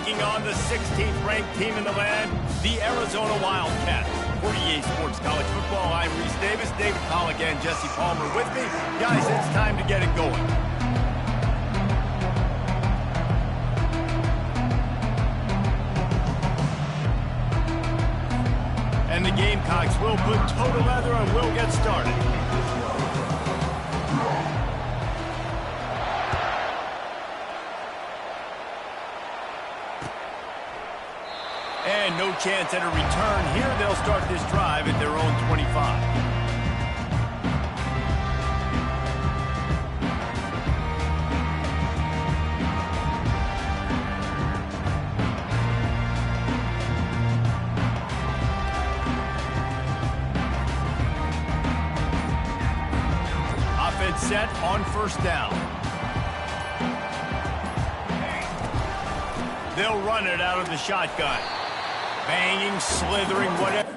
taking on the 16th ranked team in the land, the Arizona Wildcats. For EA Sports College Football, I'm Reese Davis, David Pollock, and Jesse Palmer with me. Guys, it's time to get it going. And the Gamecocks will put toe to leather and we'll get started. And no chance at a return here. They'll start this drive at their own 25. Set on first down. They'll run it out of the shotgun. Banging, slithering, whatever.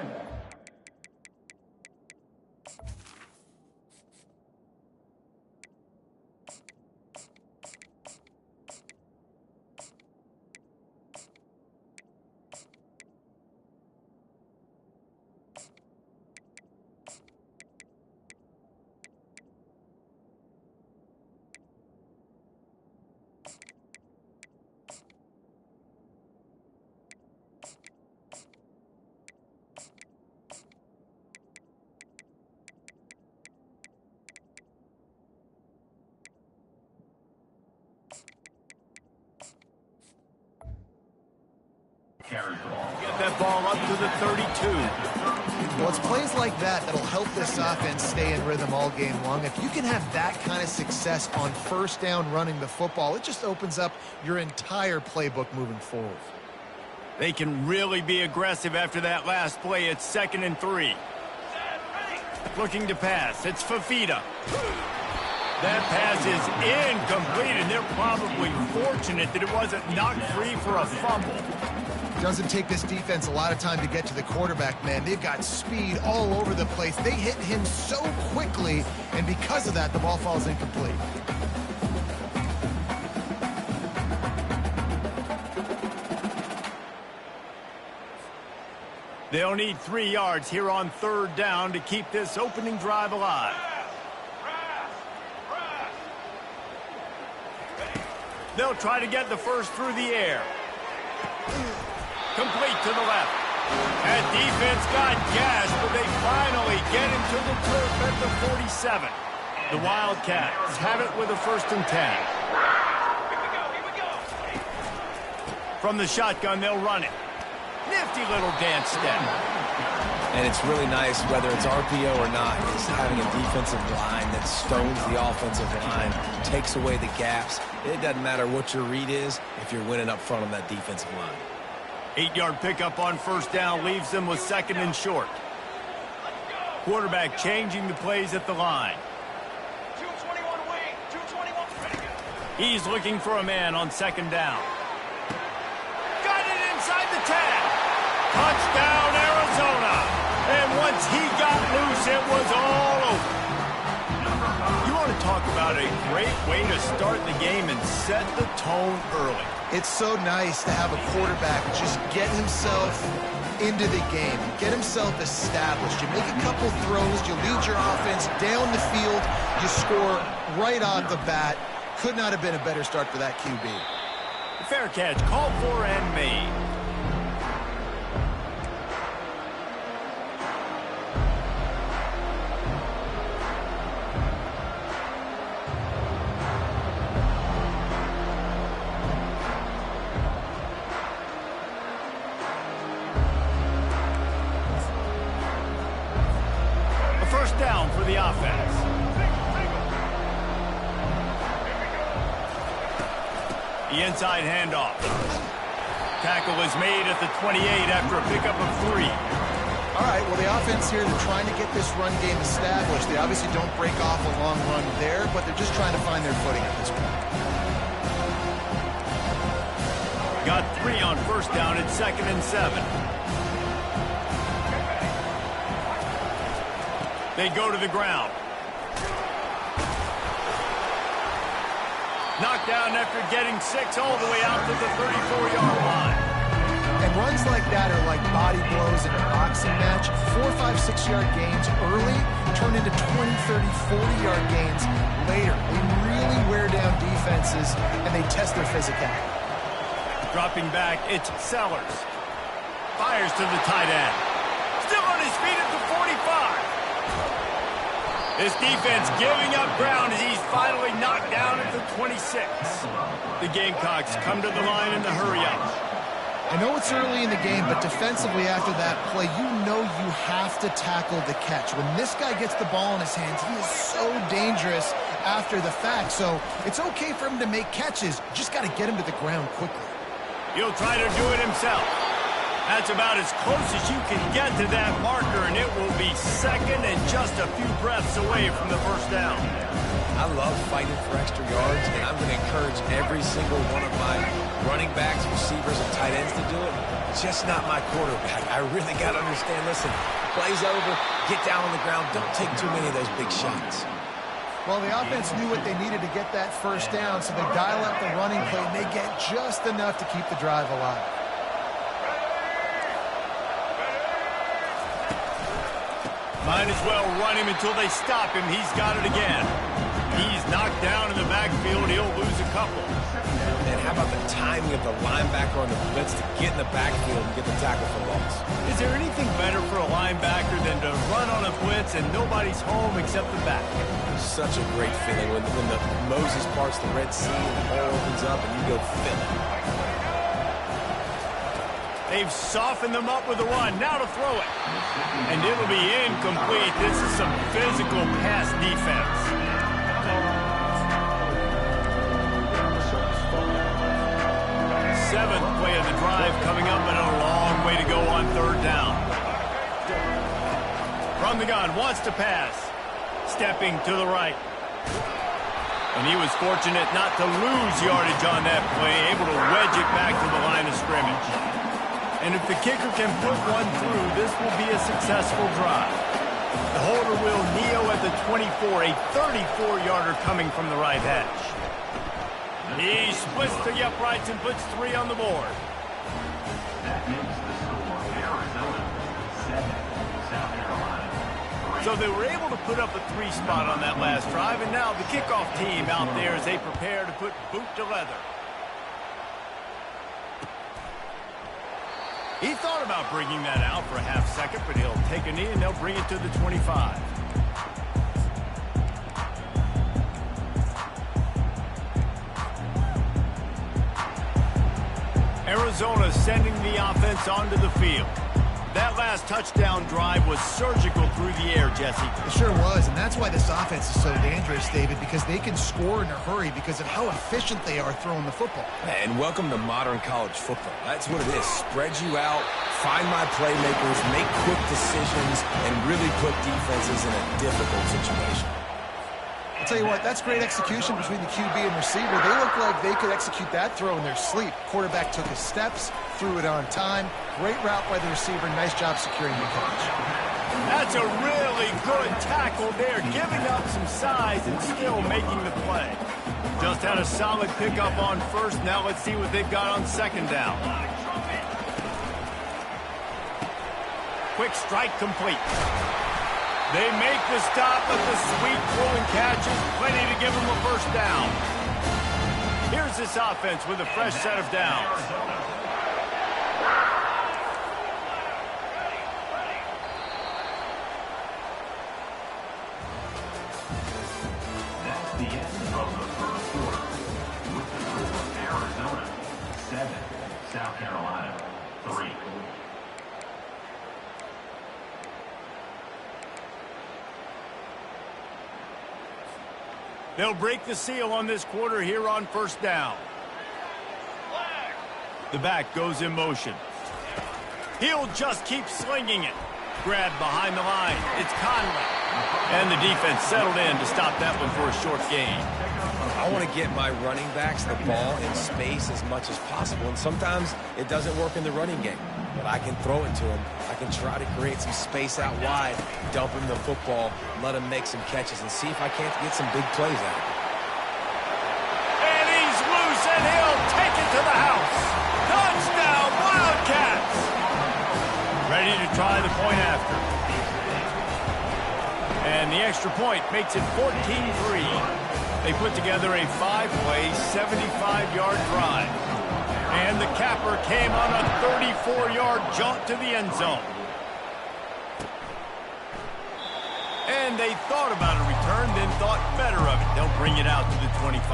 Get that ball up to the 32. Well, it's plays like that that'll help this offense stay in rhythm all game long. If you can have that kind of success on first down running the football, it just opens up your entire playbook moving forward. They can really be aggressive after that last play. It's 2nd and 3. Looking to pass. It's Fafita. That pass is incomplete, and they're probably fortunate that it wasn't knocked free for a fumble. Doesn't take this defense a lot of time to get to the quarterback, man. They've got speed all over the place. They hit him so quickly, and because of that, the ball falls incomplete. They'll need 3 yards here on 3rd down to keep this opening drive alive. They'll try to get the first through the air. Complete to the left. That defense got gashed, but they finally get him to the turf at the 47. The Wildcats have it with a 1st and 10. From the shotgun, they'll run it. Nifty little dance step. And it's really nice, whether it's RPO or not, is having a defensive line that stones the offensive line, takes away the gaps. It doesn't matter what your read is if you're winning up front on that defensive line. 8-yard pickup on 1st down leaves them with 2nd and short. Quarterback changing the plays at the line. 221 wing, 221. He's looking for a man on 2nd down. Got it inside the 10. Touchdown, Arizona. And once he got loose, it was all over. You want to talk about a great way to start the game and set the tone early. It's so nice to have a quarterback just get himself into the game, get himself established. You make a couple throws, you lead your offense down the field, you score right off the bat. Could not have been a better start for that QB. Fair catch, called for and made. First down for the offense. The inside handoff. Tackle is made at the 28 after a pickup of 3. All right, well, the offense here, they're trying to get this run game established. They obviously don't break off a long run there, but they're just trying to find their footing at this point. Got 3 on 1st down at 2nd and 7. They go to the ground. Knocked down after getting 6 all the way out to the 34-yard line. like that are like body blows in a boxing match. 4, 5, 6-yard gains early turn into 20, 30, 40-yard gains later. They really wear down defenses, and they test their physicality. Dropping back, it's Sellers. Fires to the tight end. Still on his feet at the 45. This defense giving up ground as he's finally knocked down at the 26. The Gamecocks come to the line in the hurry-up. I know it's early in the game, but defensively after that play, you know you have to tackle the catch. When this guy gets the ball in his hands, he is so dangerous after the fact. So it's okay for him to make catches. Just got to get him to the ground quickly. He'll try to do it himself. That's about as close as you can get to that marker, and it will be second and just a few breaths away from the first down. I love fighting for extra yards, and I'm going to encourage every single one of my running backs, receivers, and tight ends to do it. Just not my quarterback. I really got to understand, listen, play's over, get down on the ground, don't take too many of those big shots. Well, the offense knew what they needed to get that first down, so they dial up the running play, and they get just enough to keep the drive alive. Might as well run him until they stop him. He's got it again. He's knocked down in the backfield. He'll lose a couple. And how about the timing of the linebacker on the blitz to get in the backfield and get the tackle for loss? Is there anything better for a linebacker than to run on a blitz and nobody's home except the back? Such a great feeling when the Moses parts the Red Sea and the ball opens up and you go fill it. They've softened them up with the run. Now to throw it. And it'll be incomplete. This is some physical pass defense. Seventh play of the drive coming up, and a long way to go on third down. From the gun, wants to pass. Stepping to the right. And he was fortunate not to lose yardage on that play, able to wedge it back to the line of scrimmage. And if the kicker can put one through, this will be a successful drive. The holder will kneel at the 24, a 34-yarder coming from the right hash. He splits the uprights and puts 3 on the board. That makes the score Arizona 7, South Carolina 3. So they were able to put up a 3 spot on that last drive, and now the kickoff team out there as they prepare to put boot to leather. He thought about bringing that out for a half second, but he'll take a knee and they'll bring it to the 25. Arizona sending the offense onto the field. That last touchdown drive was surgical through the air, Jesse. It sure was, and that's why this offense is so dangerous, David, because they can score in a hurry because of how efficient they are throwing the football. And welcome to modern college football. That's what it is. Spread you out, find my playmakers, make quick decisions, and really put defenses in a difficult situation. I'll tell you what, that's great execution between the QB and receiver. They look like they could execute that throw in their sleep. Quarterback took his steps, threw it on time. Great route by the receiver. Nice job securing the catch. That's a really good tackle there, giving up some size and still making the play. Just had a solid pickup on first. Now let's see what they've got on second down. Quick strike complete. They make the stop, but the sweet throw and catch is plenty to give them a first down. Here's this offense with a fresh set of downs. That's the end of the first quarter. With the score Arizona 7, South Carolina 3. They'll break the seal on this quarter here on first down. The back goes in motion. He'll just keep slinging it. Grabbed behind the line. It's Conley. And the defense settled in to stop that one for a short gain. I want to get my running backs the ball in space as much as possible, and sometimes it doesn't work in the running game. But I can throw it to him. I can try to create some space out wide, dump him the football, let him make some catches, and see if I can't get some big plays out of him. And he's loose, and he'll take it to the house. Touchdown, Wildcats! And the extra point makes it 14-3. They put together a 5-play, 75-yard drive. And the capper came on a 34-yard jaunt to the end zone. And they thought about a return, then thought better of it. They'll bring it out to the 25.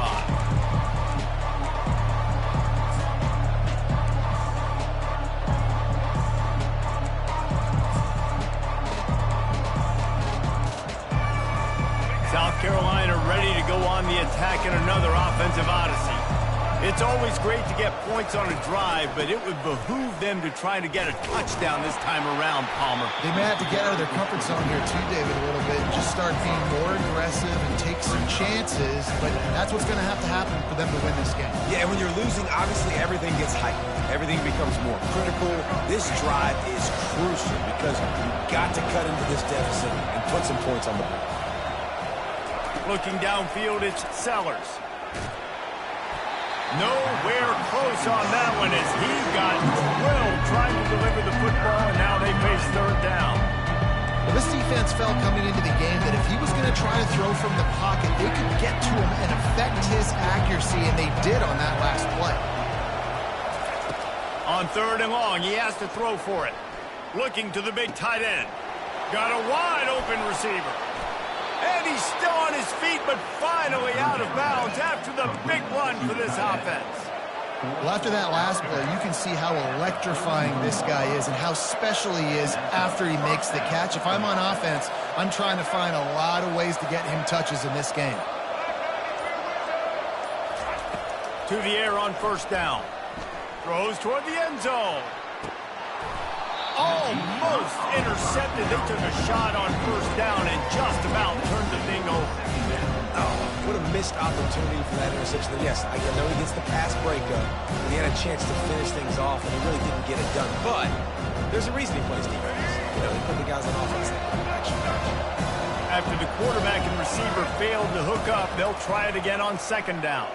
South Carolina ready to go on the attack in another offensive odyssey. It's always great to get points on a drive, but it would behoove them to try to get a touchdown this time around, Palmer. They may have to get out of their comfort zone here too, David, a little bit, and just start being more aggressive and take some chances, but that's what's going to happen for them to win this game. Yeah, and when you're losing, obviously everything gets heightened. Everything becomes more critical. This drive is crucial because you've got to cut into this deficit and put some points on the board. Looking downfield, it's Sellers. Nowhere close on that one as he got drilled trying to deliver the football, and now they face third down. Well, this defense felt coming into the game that if he was going to try to throw from the pocket, they could get to him and affect his accuracy, and they did on that last play. On third and long, he has to throw for it. Looking to the big tight end. Got a wide open receiver. And he's still on his feet, but finally out of bounds after the big run for this offense. Well, after that last play, you can see how electrifying this guy is and how special he is after he makes the catch. If I'm on offense, I'm trying to find a lot of ways to get him touches in this game. To the air on first down. Throws toward the end zone. Almost intercepted. They took a shot on first down and just about turned the thing over. Oh, what a missed opportunity for that interception. Yes, I know he gets the pass breakup, but he had a chance to finish things off, and he really didn't get it done. But there's a reason he plays defense. You know, they put the guys on offense that can action. After the quarterback and receiver failed to hook up, they'll try it again on second down.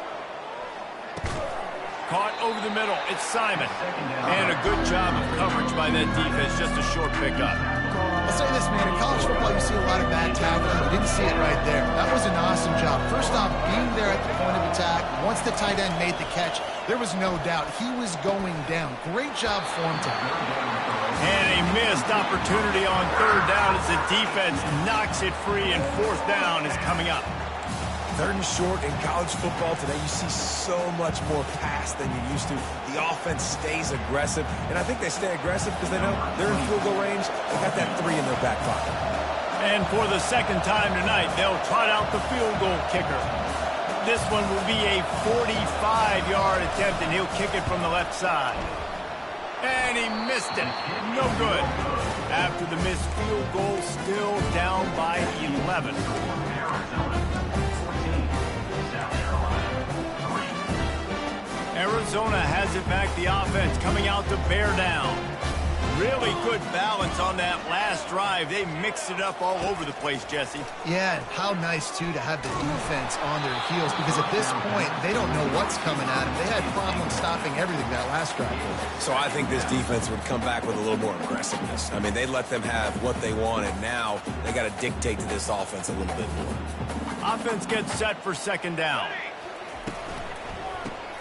Caught over the middle. It's Simon. And a good job of coverage by that defense. Just a short pickup. I'll say this, man. In college football, you see a lot of bad tackling. You didn't see it right there. That was an awesome job. First off, being there at the point of attack. Once the tight end made the catch, there was no doubt he was going down. Great job for him to. And a missed opportunity on third down as the defense knocks it free, and fourth down is coming up. Third and short in college football today, you see so much more pass than you used to. The offense stays aggressive, and I think they stay aggressive because they know they're in field goal range. They got that 3 in their back pocket. And for the second time tonight, they'll trot out the field goal kicker. This one will be a 45-yard attempt, and he'll kick it from the left side. And he missed it. No good. After the missed field goal, still down by 11. Arizona has it back, the offense coming out to bear down. Really good balance on that last drive. They mixed it up all over the place, Jesse. Yeah, and how nice, too, to have the defense on their heels, because at this point, they don't know what's coming at them. They had problems stopping everything that last drive. So I think this defense would come back with a little more aggressiveness. I mean, they let them have what they want, and now they got to dictate to this offense a little bit more. Offense gets set for second down.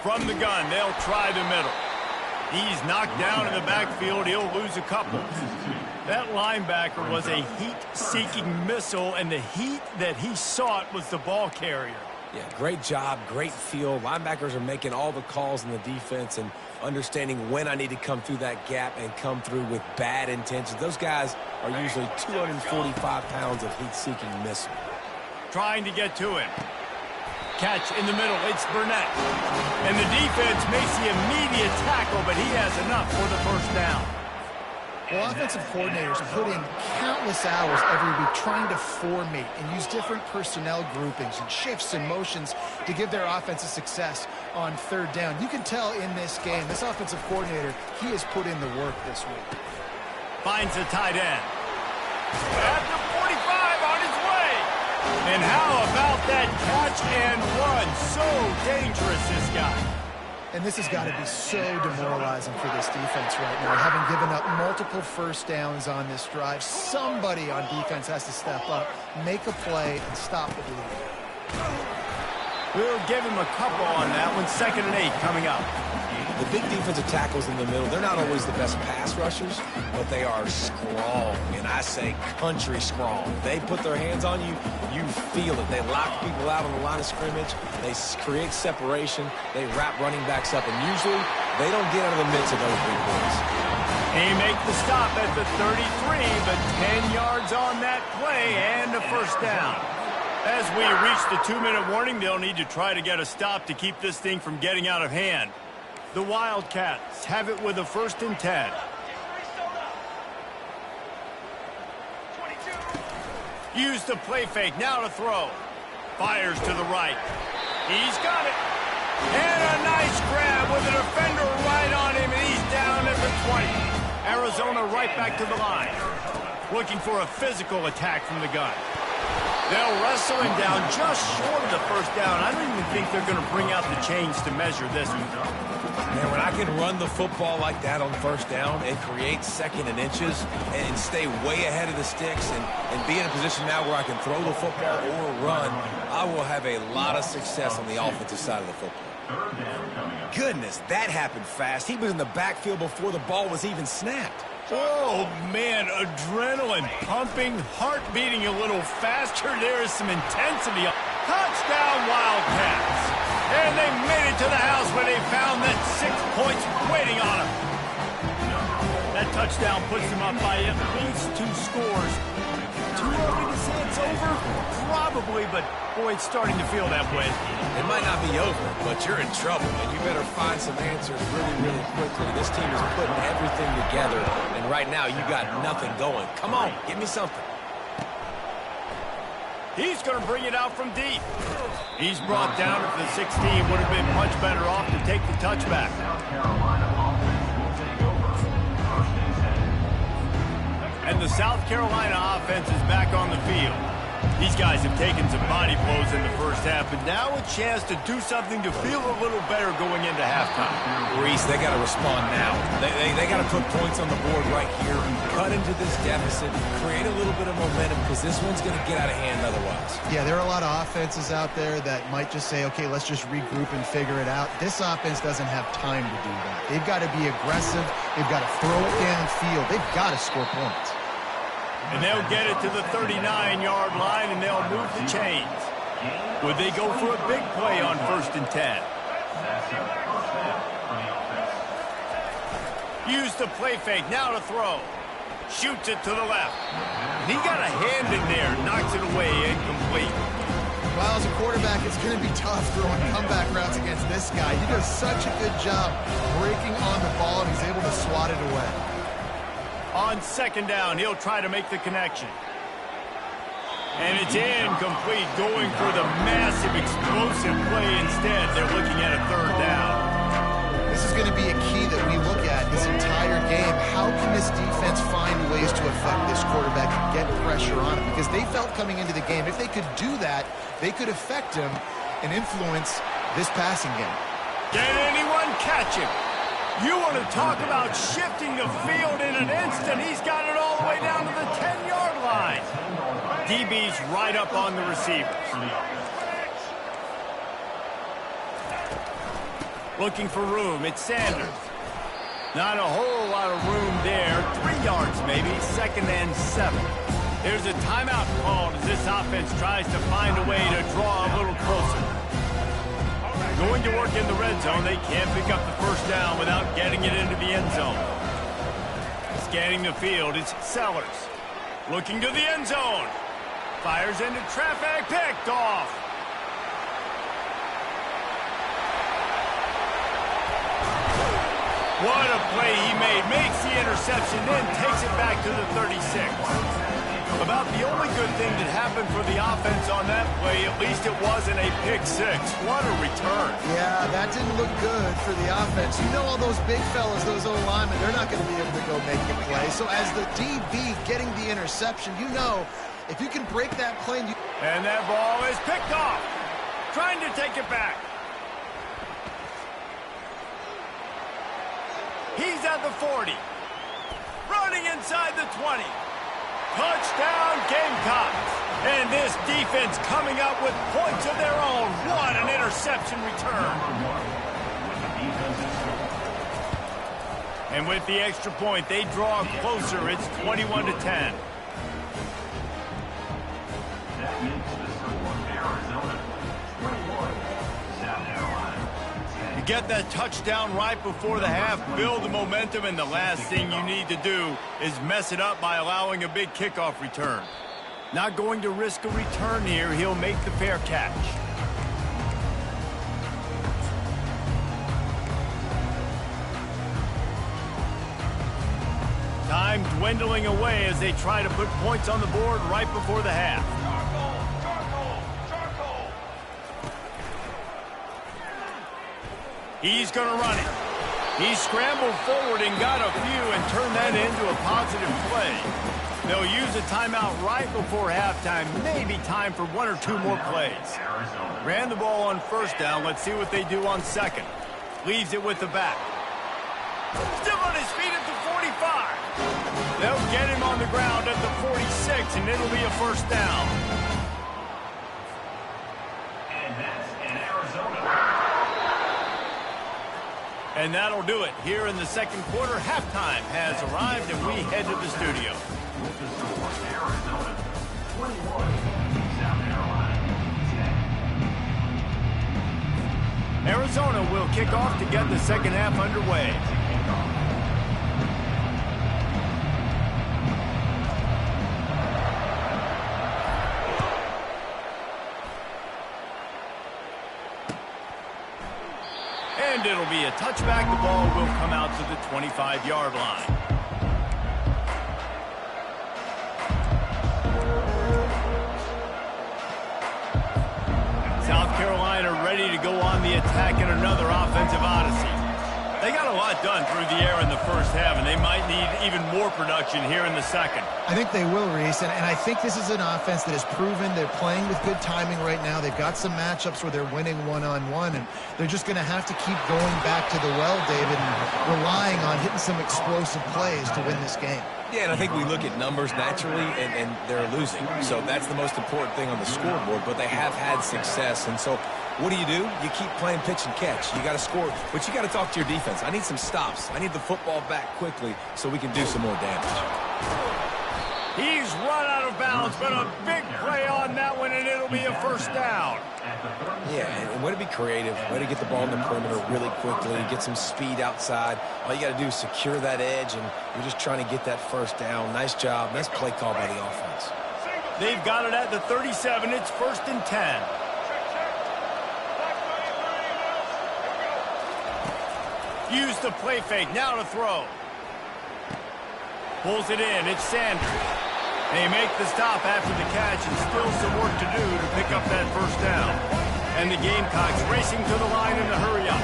From the gun, they'll try the middle. He's knocked down in the backfield. He'll lose a couple. That linebacker was a heat-seeking missile, and the heat that he sought was the ball carrier. Yeah, great job, great feel. Linebackers are making all the calls in the defense and understanding when I need to come through that gap and come through with bad intentions. Those guys are usually 245 pounds of heat-seeking missile. Trying to get to him. Catch in the middle, it's Burnett. And the defense makes the immediate tackle, but he has enough for the first down. Well, offensive coordinators put in countless hours every week trying to formate and use different personnel groupings and shifts and motions to give their offense a success on third down. You can tell in this game, this offensive coordinator, he has put in the work this week. Finds the tight end. After 45 on his way. And how about that catch and run? So dangerous, this guy. And this has got to be so demoralizing for this defense right now, having given up multiple first downs on this drive. Somebody on defense has to step up, make a play, and stop the bleeding. We'll give him a couple on that one. 2nd and 8 coming up. The big defensive tackles in the middle, they're not always the best pass rushers, but they are strong, and I say country strong. They put their hands on you, you feel it. They lock people out on the line of scrimmage. They create separation. They wrap running backs up, and usually they don't get out of the midst of those big boys. They make the stop at the 33, but 10 yards on that play and a first down. As we reach the 2-minute warning, they'll need to try to get a stop to keep this thing from getting out of hand. The Wildcats have it with a 1st and 10. Use the play fake, now to throw. Fires to the right. He's got it. And a nice grab with a defender right on him, and he's down at the 20. Arizona right back to the line. Looking for a physical attack from the gun. They'll wrestle him down just short of the first down. I don't even think they're going to bring out the chains to measure this one. Man, when I can run the football like that on first down and create 2nd and inches and stay way ahead of the sticks and be in a position now where I can throw the football or run, I will have a lot of success on the offensive side of the football. Goodness, that happened fast. He was in the backfield before the ball was even snapped. Oh, man, adrenaline pumping, heart beating a little faster. There is some intensity. Touchdown, Wildcats. And they made it to the house where they found that 6 points waiting on them. That touchdown puts them up by at least 2 scores. Too early to say it's over? Probably, but boy, it's starting to feel that way. It might not be over, but you're in trouble, and you better find some answers really, really quickly. This team is putting everything together, and right now you got nothing going. Come on, give me something. He's going to bring it out from deep. He's brought down at the 16. Would have been much better off to take the touchback. And the South Carolina offense is back on the field. These guys have taken some body blows in the first half, but now a chance to do something to feel a little better going into halftime. Reese, they got to respond now. They got to put points on the board right here, cut into this deficit, create a little bit of momentum, because this one's going to get out of hand otherwise. Yeah, there are a lot of offenses out there that might just say, okay, let's just regroup and figure it out. This offense doesn't have time to do that. They've got to be aggressive. They've got to throw it downfield. They've got to score points. And they'll get it to the 39-yard line, and they'll move the chains. Would they go for a big play on 1st and 10? Use the play fake, now to throw. Shoots it to the left. He got a hand in there, knocks it away, incomplete. Well, as a quarterback, it's going to be tough throwing comeback routes against this guy. He does such a good job breaking on the ball, and he's able to swat it away. On 2nd down, he'll try to make the connection. And it's incomplete, going for the massive, explosive play instead. They're looking at a 3rd down. This is going to be a key that we look at this entire game. How can this defense find ways to affect this quarterback and get pressure on him? Because they felt coming into the game, if they could do that, they could affect him and influence this passing game. Can anyone catch him? You want to talk about shifting the field in an instant. He's got it all the way down to the 10-yard line. DB's right up on the receivers. Looking for room. It's Sanders. Not a whole lot of room there. 3 yards maybe. 2nd and 7. There's a timeout called as this offense tries to find a way to draw a little closer. Going to work in the red zone. They can't pick up the first down without getting it into the end zone. Scanning the field, it's Sellers. Looking to the end zone. Fires into traffic, picked off. What a play he made. Makes the interception, then takes it back to the 36. About the only good thing that happened for the offense on that play, at least it wasn't a pick 6. What a return. Yeah, that didn't look good for the offense. You know all those big fellas, those O-linemen, they're not going to be able to go make the play. So as the DB getting the interception, you know, if you can break that play... And that ball is picked off. Trying to take it back. He's at the 40. Running inside the 20. Touchdown, Gamecocks. And this defense coming up with points of their own. What an interception return. And with the extra point, they draw closer. It's 21-10. That makes the score Arizona 21, South Carolina 10. You get that touchdown right before the half, build the momentum, and the last thing you need to do is mess it up by allowing a big kickoff return. Not going to risk a return here. He'll make the fair catch. Time dwindling away as they try to put points on the board right before the half. He's going to run it. He scrambled forward and got a few and turned that into a positive play. They'll use a timeout right before halftime. Maybe time for one or two more plays. Ran the ball on first down. Let's see what they do on second. Leaves it with the back. Still on his feet at the 45. They'll get him on the ground at the 46, and it'll be a first down. And that's in Arizona. And that'll do it. Here in the second quarter, halftime has arrived, and we head to the studio. With the score Arizona 21, South Carolina 10. Arizona will kick off to get the second half underway. And it'll be a touchback. The ball will come out to the 25-yard line. South Carolina ready to go on the attack in another offensive odyssey. They got a lot done through the air in the first half, and they might need even more production here in the second. I think they will, Reese, and I think this is an offense that has proven they're playing with good timing right now. They've got some matchups where they're winning one-on-one, and they're just going to have to keep going back to the well, David, and relying on hitting some explosive plays to win this game. Yeah, and I think we look at numbers naturally, and they're losing. So that's the most important thing on the scoreboard, but they have had success. And so what do? You keep playing pitch and catch. You got to score, but you got to talk to your defense. I need some stops. I need the football back quickly so we can do some more damage. He's run out of bounds, but a big play on that one, and it'll be a first down. Yeah, and way to be creative, way to get the ball in the perimeter really quickly, get some speed outside. All you got to do is secure that edge, and you're just trying to get that first down. Nice job. Nice play call by the offense. They've got it at the 37. It's 1st and 10. Use the play fake. Now to throw. Pulls it in. It's Sanders. They make the stop after the catch, and still some work to do to pick up that first down. And the Gamecocks racing to the line in the hurry up.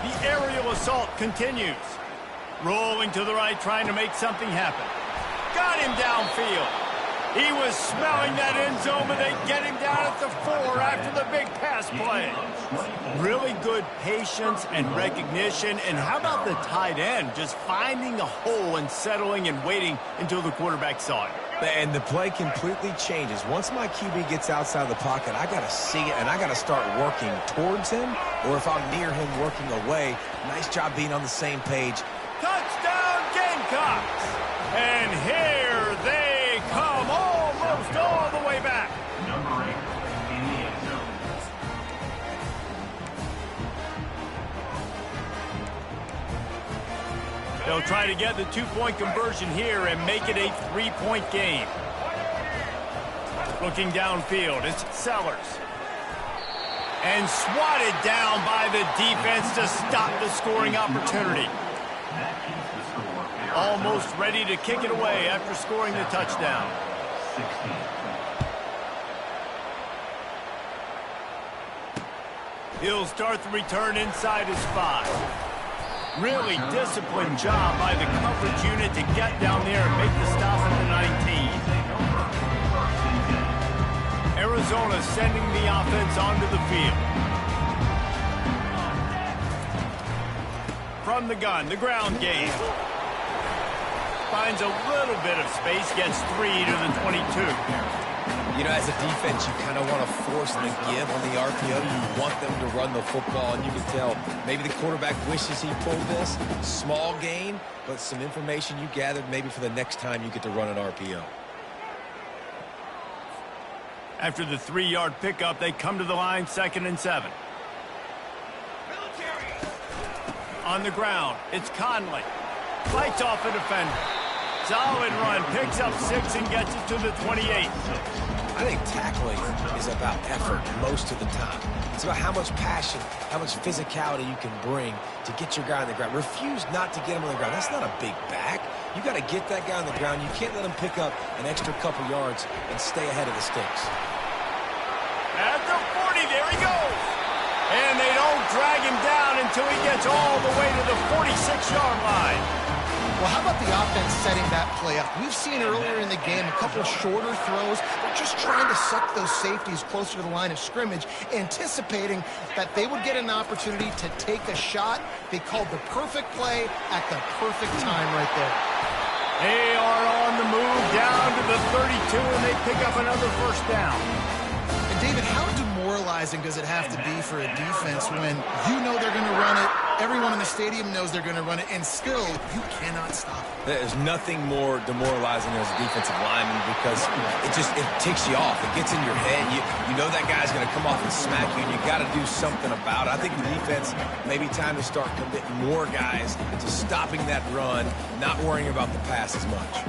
The aerial assault continues. Rolling to the right, trying to make something happen. Got him downfield. He was smelling that end zone, but they get him down at the 4 after the big pass play. Really good patience and recognition. And how about the tight end just finding the hole and settling and waiting until the quarterback saw it? And the play completely changes. Once my QB gets outside the pocket, I got to see it, and I got to start working towards him, or if I'm near him, working away. Nice job being on the same page. Touchdown, Gamecocks! And here they come, almost all the way back. Number 8 in the end zone. They'll try to get the two-point conversion here and make it a 3-point game. Looking downfield, it's Sellers. And swatted down by the defense to stop the scoring opportunity. That keeps the score Arizona Almost ready to kick it away after scoring the touchdown. 16. He'll start the return inside his 5. Really disciplined job by the coverage unit to get down there and make the stop at the 19. Arizona sending the offense onto the field. from the gun, the ground game. Finds a little bit of space, gets 3 to the 22. You know, as a defense, you kind of want to force the give on the RPO. You want them to run the football, and you can tell maybe the quarterback wishes he pulled this. Small gain, but some information you gathered maybe for the next time you get to run an RPO. After the 3-yard pickup, they come to the line, 2nd and 7. On the ground, it's Conley. Fights off a defender. Solid run, picks up 6 and gets it to the 28. I think tackling is about effort most of the time. It's about how much passion, how much physicality you can bring to get your guy on the ground. Refuse not to get him on the ground. That's not a big back. You got to get that guy on the ground. You can't let him pick up an extra couple yards and stay ahead of the sticks. At the 40, there he goes. And they don't drag him down until he gets all the way to the 46-yard line. Well, how about the offense setting that play up? We've seen earlier in the game a couple shorter throws. They're just trying to suck those safeties closer to the line of scrimmage, anticipating that they would get an opportunity to take a shot. They called the perfect play at the perfect time right there. They are on the move down to the 32, and they pick up another first down. And David, how demoralizing does it have to be for a defense when you know they're going to run it, everyone in the stadium knows they're going to run it, and still you cannot stop it? There's nothing more demoralizing as a defensive lineman because it ticks you off. It gets in your head. You know that guy's going to come off and smack you, and you got to do something about it. I think the defense maybe time to start committing more guys to stopping that run, not worrying about the pass as much.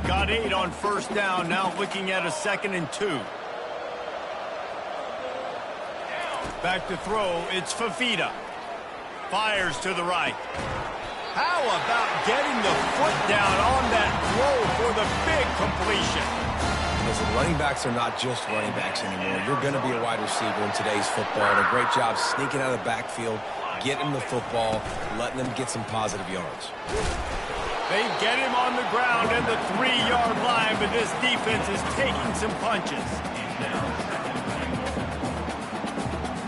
Got 8 on first down, now looking at a 2nd and 2. Back to throw, it's Fafita. Fires to the right. How about getting the foot down on that throw for the big completion? Listen, running backs are not just running backs anymore. You're going to be a wide receiver in today's football, and a great job sneaking out of the backfield, getting the football, letting them get some positive yards. They get him on the ground at the 3-yard line, but this defense is taking some punches.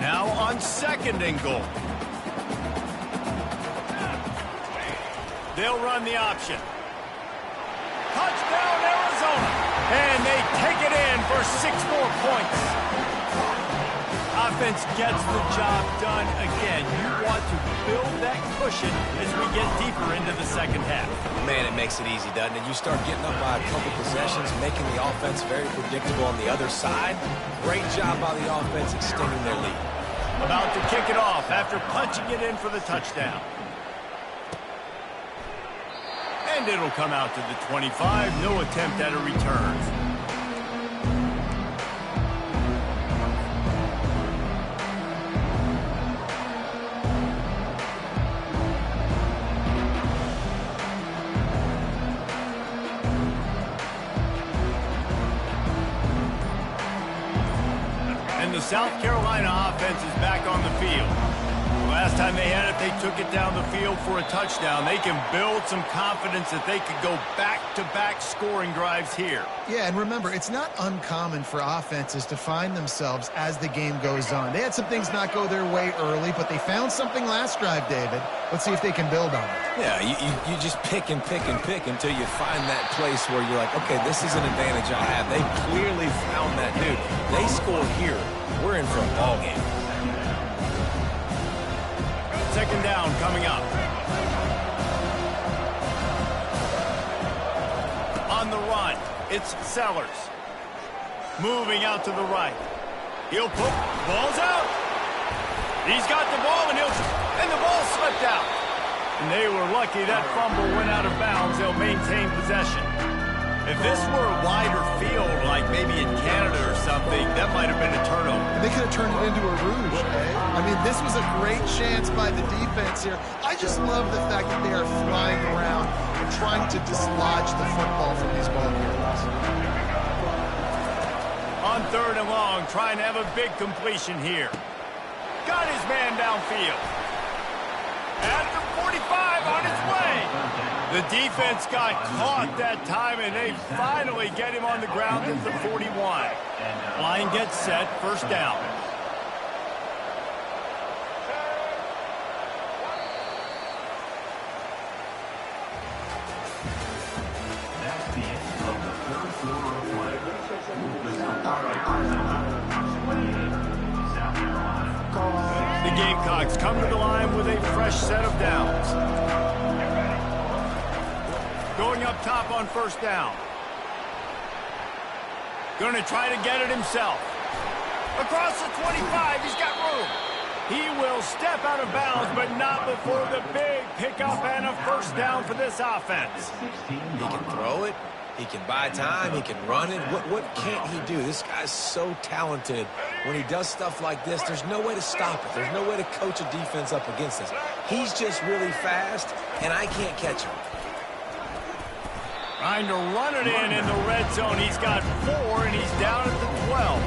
Now on 2nd and goal. They'll run the option. Touchdown, Arizona. And they take it in for 6 more points. Offense gets the job done again. You want to build that cushion as we get deeper into the second half. Man, it makes it easy, doesn't it? You start getting up by a couple possessions, making the offense very predictable on the other side. Great job by the offense extending their lead. About to kick it off after punching it in for the touchdown. And it'll come out to the 25. No attempt at a return. The South Carolina offense is back on the field. Last time they had it, they took it down the field for a touchdown. They can build some confidence that they could go back-to-back scoring drives here. Yeah, and remember, it's not uncommon for offenses to find themselves as the game goes on. They had some things not go their way early, but they found something last drive, David. Let's see if they can build on it. Yeah, you just pick and pick and pick until you find that place where you're like, okay, this is an advantage I have. They clearly found that, dude. They scored here. We're in for a ball game. 2nd down coming up. On the run, it's Sellers. Moving out to the right. He'll put balls out. He's got the ball, and the ball slipped out. And they were lucky that fumble went out of bounds. They'll maintain possession. If this were a wider field, like maybe in Canada or something, that might have been a turnover. They could have turned it into a rouge, eh? I mean, this was a great chance by the defense here. I just love the fact that they are flying around and trying to dislodge the football from these ball carriers. On 3rd and long, trying to have a big completion here. Got his man downfield. At the 45, on his way. The defense got caught that time, and they finally get him on the ground at the 41. Line gets set, first down. Gamecocks come to the line with a fresh set of downs. Going up top on first down. Going to try to get it himself. Across the 25, he's got room. He will step out of bounds, but not before the big pickup and a first down for this offense. He can throw it. He can buy time. He can run it. What can't he do? This guy's so talented. When he does stuff like this, there's no way to stop it. There's no way to coach a defense up against this. He's just really fast, and I can't catch him. Trying to run it in the red zone. He's got 4, and he's down at the 12.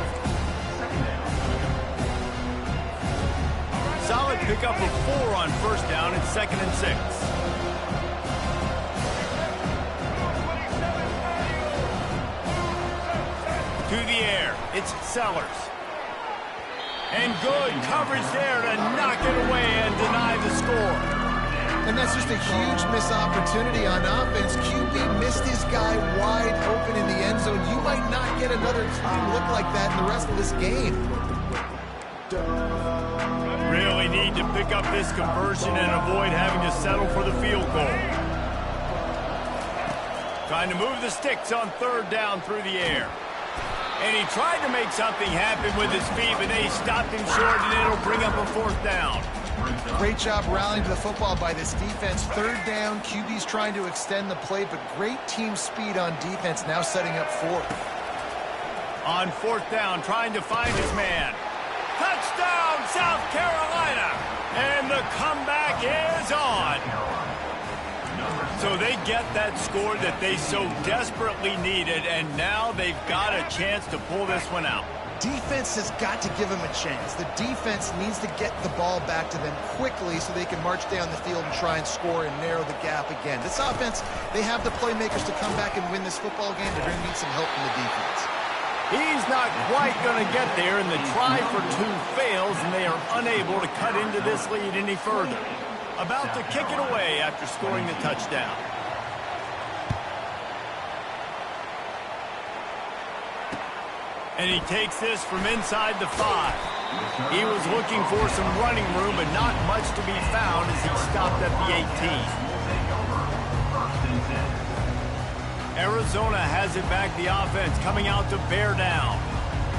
Solid pickup of 4 on first down and 2nd and 6. To the air, it's Sellers. And good coverage there to knock it away and deny the score. And that's just a huge missed opportunity on offense. QB missed his guy wide open in the end zone. You might not get another clean look like that in the rest of this game. Really need to pick up this conversion and avoid having to settle for the field goal. Trying to move the sticks on 3rd down through the air. And he tried to make something happen with his feet, but they stopped him short, and it'll bring up a 4th down. Great job rallying to the football by this defense. 3rd down, QB's trying to extend the play, but great team speed on defense, now setting up 4th. On 4th down, trying to find his man. Touchdown, South Carolina! And the comeback is on. So they get that score that they so desperately needed, and now they've got a chance to pull this one out. Defense has got to give them a chance. The defense needs to get the ball back to them quickly so they can march down the field and try and score and narrow the gap again. This offense, they have the playmakers to come back and win this football game. They're going to need some help from the defense. He's not quite going to get there, and the try for 2 fails, and they are unable to cut into this lead any further. About to kick it away after scoring the touchdown. And he takes this from inside the 5. He was looking for some running room, but not much to be found as he stopped at the 18. Arizona has it back, the offense coming out to bear down.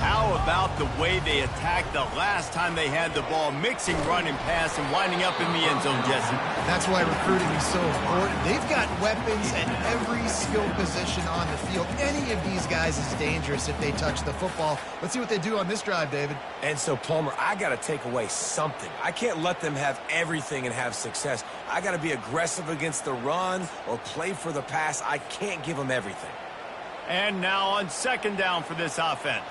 How about the way they attacked the last time they had the ball, mixing run and pass and winding up in the end zone, Jesse? That's why recruiting is so important. They've got weapons at every skill position on the field. Any of these guys is dangerous if they touch the football. Let's see what they do on this drive, David. And so, Palmer, I got to take away something. I can't let them have everything and have success. I got to be aggressive against the run or play for the pass. I can't give them everything. And now on 2nd down for this offense.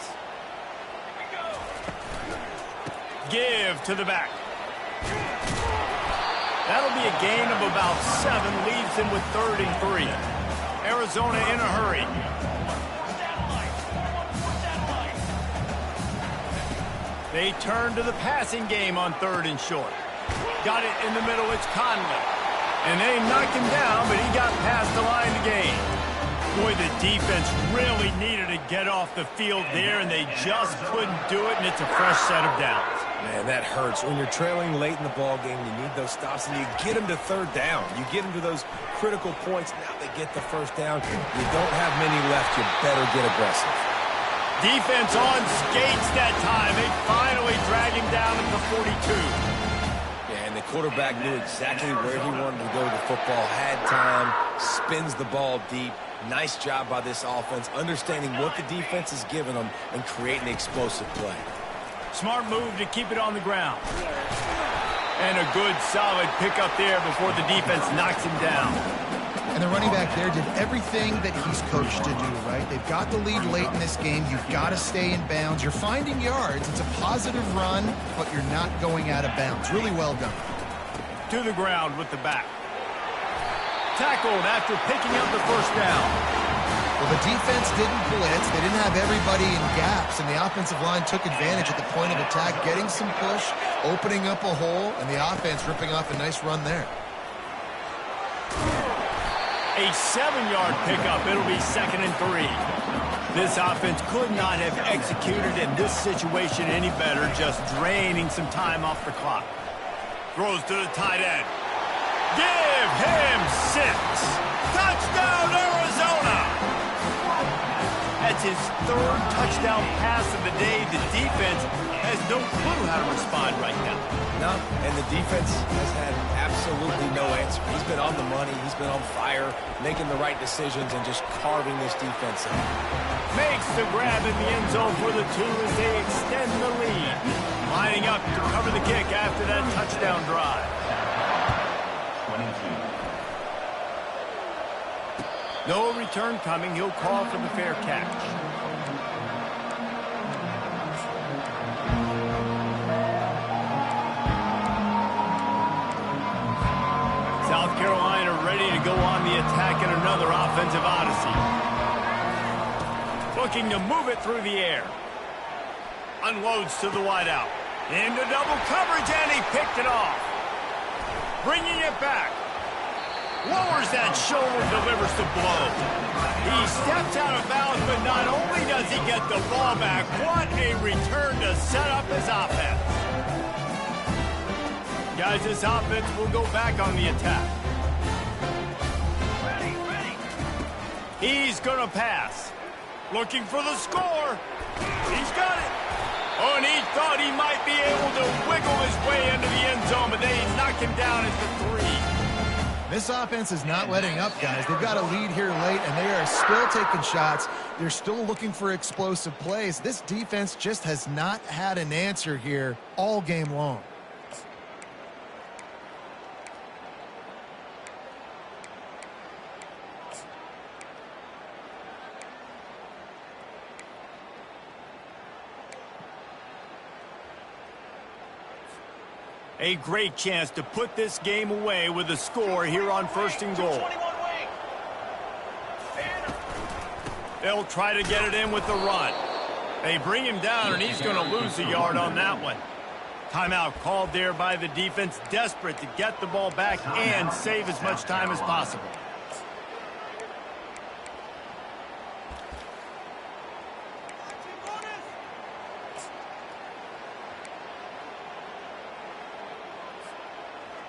Give to the back. That'll be a gain of about 7, leaves him with 3rd and 3. Arizona in a hurry. They turn to the passing game on 3rd and short. Got it in the middle, it's Conley. And they knocked him down, but he got past the line to gain. Boy, the defense really needed to get off the field there, and they just couldn't do it, and it's a fresh set of downs. Man, that hurts. When you're trailing late in the ball game, you need those stops, and you get them to 3rd down. You get them to those critical points. Now they get the 1st down. You don't have many left. You better get aggressive. Defense on skates that time. They finally drag him down at the 42. Yeah, and the quarterback knew exactly where he wanted to go with the football, had time, spins the ball deep. Nice job by this offense, understanding what the defense is giving them and creating explosive play. Smart move to keep it on the ground. And a good, solid pickup there before the defense knocks him down. And the running back there did everything that he's coached to do, right? They've got the lead late in this game. You've got to stay in bounds. You're finding yards. It's a positive run, but you're not going out of bounds. Really well done. To the ground with the back. Tackled after picking up the 1st down. Well, the defense didn't blitz. They didn't have everybody in gaps, and the offensive line took advantage at the point of attack, getting some push, opening up a hole, and the offense ripping off a nice run there. A 7-yard pickup. It'll be 2nd and 3. This offense could not have executed in this situation any better, just draining some time off the clock. Throws to the tight end. Give him 6. Touchdown, Arizona! That's his 3rd touchdown pass of the day. The defense has no clue how to respond right now. No, and the defense has had absolutely no answer. He's been on the money. He's been on fire, making the right decisions and just carving this defense up. Makes the grab in the end zone for the 2 as they extend the lead. Lining up to cover the kick after that touchdown drive. 22. No return coming. He'll call for the fair catch. South Carolina ready to go on the attack in another offensive odyssey. Looking to move it through the air. Unloads to the wideout. Into double coverage, and he picked it off. Bringing it back. Lowers that shoulder, delivers the blow. He steps out of bounds, but not only does he get the ball back, what a return to set up his offense. Guys, this offense will go back on the attack. Ready. He's going to pass. Looking for the score. He's got it. Oh, and he thought he might be able to wiggle his way into the end zone, but they knock him down at the 3. This offense is not letting up, guys. They've got a lead here late, and they are still taking shots. They're still looking for explosive plays. This defense just has not had an answer here all game long. A great chance to put this game away with a score here on 1st and goal. 21 wing. They'll try to get it in with the run. They bring him down, and he's going to lose a yard on that one. Timeout called there by the defense, desperate to get the ball back and save as much time as possible.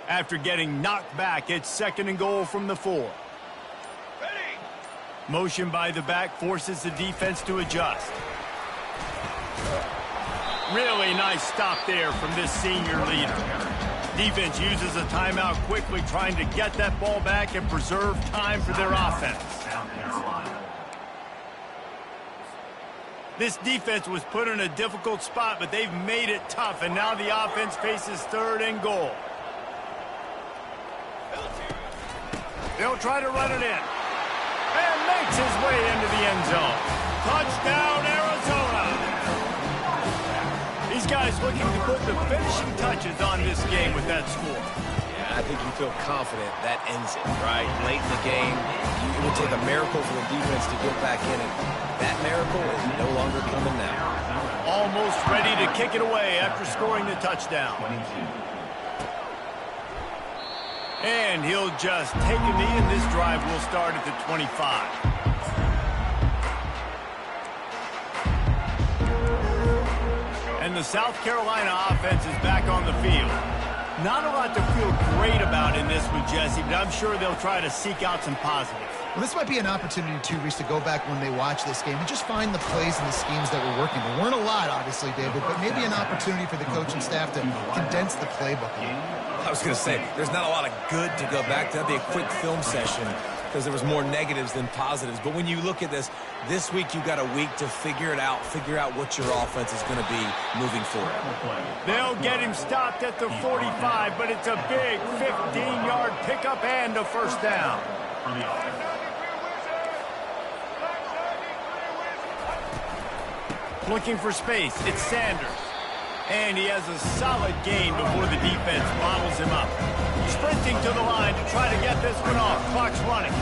After getting knocked back, it's 2nd and goal from the 4. Ready. Motion by the back forces the defense to adjust. Really nice stop there from this senior leader. Defense uses a timeout quickly, trying to get that ball back and preserve time for their offense. South Carolina. This defense was put in a difficult spot, but they've made it tough, and now the offense faces 3rd and goal. They'll try to run it in. And makes his way into the end zone. Touchdown, Arizona. These guys looking to put the finishing touches on this game with that score. Yeah, I think you feel confident that ends it, right? Late in the game, it would take a miracle for the defense to get back in it. That miracle is no longer coming now. Almost ready to kick it away after scoring the touchdown. 22. And he'll just take a knee, and this drive will start at the 25. And the South Carolina offense is back on the field. Not a lot to feel great about in this one, Jesse, but I'm sure they'll try to seek out some positives. Well, this might be an opportunity, too, Reese, to go back when they watch this game and just find the plays and the schemes that were working. There weren't a lot, obviously, David, but maybe an opportunity for the coaching staff to condense the playbook. I was going to say, there's not a lot of good to go back to. That'd be a quick film session because there was more negatives than positives. But when you look at this week you've got a week to figure it out, figure out what your offense is going to be moving forward. They'll get him stopped at the 45, but it's a big 15-yard pickup and a 1st down. Looking for space, it's Sanders. And he has a solid gain before the defense bottles him up. Sprinting to the line to try to get this one off. Clock's running.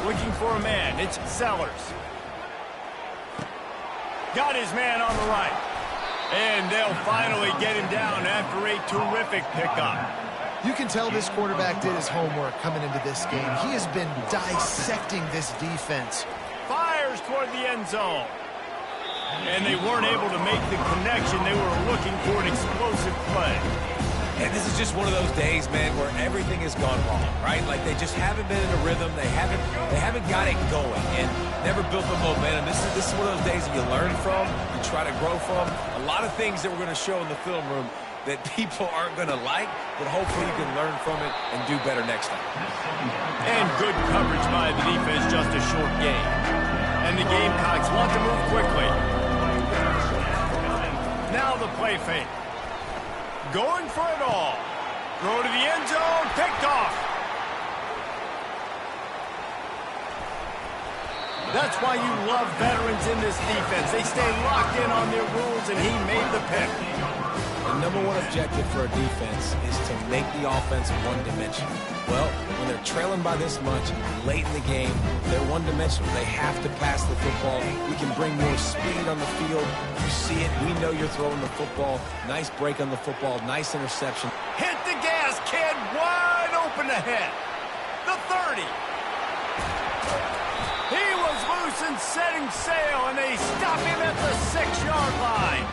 Looking for a man. It's Sellers. Got his man on the right. And they'll finally get him down after a terrific pickup. You can tell this quarterback did his homework coming into this game. He has been dissecting this defense. Fires toward the end zone. And they weren't able to make the connection. They were looking for an explosive play. And this is just one of those days, man, where everything has gone wrong, right? Like they just haven't been in a rhythm. They haven't got it going and never built the momentum. This is one of those days that you learn from, you try to grow from. A lot of things that we're going to show in the film room that people aren't going to like, but hopefully you can learn from it and do better next time. And good coverage by the defense, just a short game. And the Gamecocks want to move quickly. Now the play fake. Going for it all. Throw to the end zone, picked off. That's why you love veterans in this defense. They stay locked in on their rules, and he made the pick. The number one objective for a defense is to make the offense one-dimensional. Well, when they're trailing by this much, late in the game, they're one-dimensional. They have to pass the football. We can bring more speed on the field. You see it. We know you're throwing the football. Nice break on the football. Nice interception. Hit the gas, kid. Wide open ahead. The 30. He was loose and setting sail, and they stop him at the 6-yard line.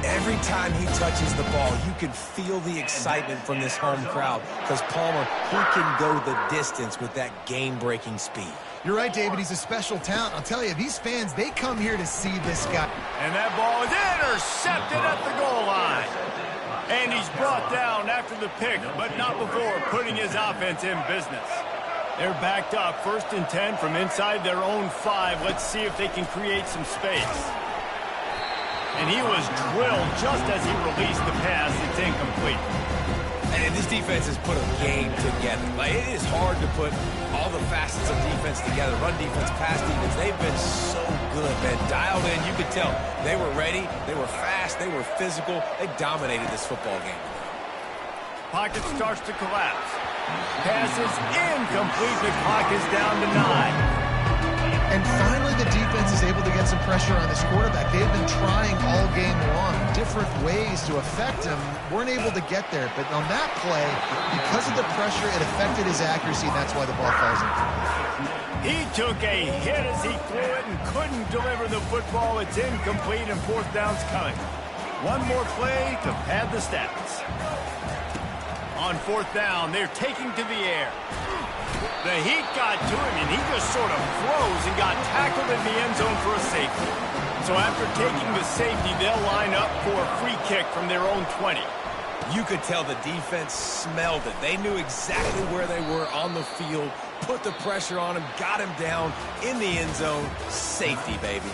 Every time he touches the ball, you can feel the excitement from this home crowd because Palmer, he can go the distance with that game-breaking speed. You're right, David. He's a special talent. I'll tell you, these fans, they come here to see this guy. And that ball is intercepted at the goal line. And he's brought down after the pick, but not before putting his offense in business. They're backed up, 1st and 10 from inside their own 5. Let's see if they can create some space. And he was drilled just as he released the pass. It's incomplete. And this defense has put a game together. Like, it is hard to put all the facets of defense together. Run defense, pass defense. They've been so good, man. Dialed in. You could tell they were ready. They were fast. They were physical. They dominated this football game. Pocket starts to collapse. Pass is incomplete. The clock is down to 9. And finally, the defense is able to get some pressure on this quarterback. They've been trying all game long, different ways to affect him. Weren't able to get there. But on that play, because of the pressure, it affected his accuracy, and that's why the ball falls in. He took a hit as he threw it and couldn't deliver the football. It's incomplete, and 4th down's coming. One more play to pad the stats. On 4th down, they're taking to the air. The heat got to him, and he just sort of froze and got tackled in the end zone for a safety. So after taking the safety, they'll line up for a free kick from their own 20. You could tell the defense smelled it. They knew exactly where they were on the field, put the pressure on him, got him down in the end zone. Safety, baby.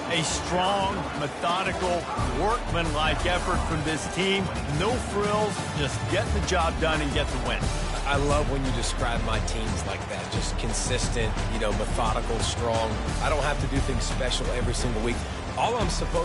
A strong, methodical, workmanlike effort from this team. No frills, just get the job done and get the win. I love when you describe my teams like that. Just consistent, methodical, strong. I don't have to do things special every single week. All I'm supposed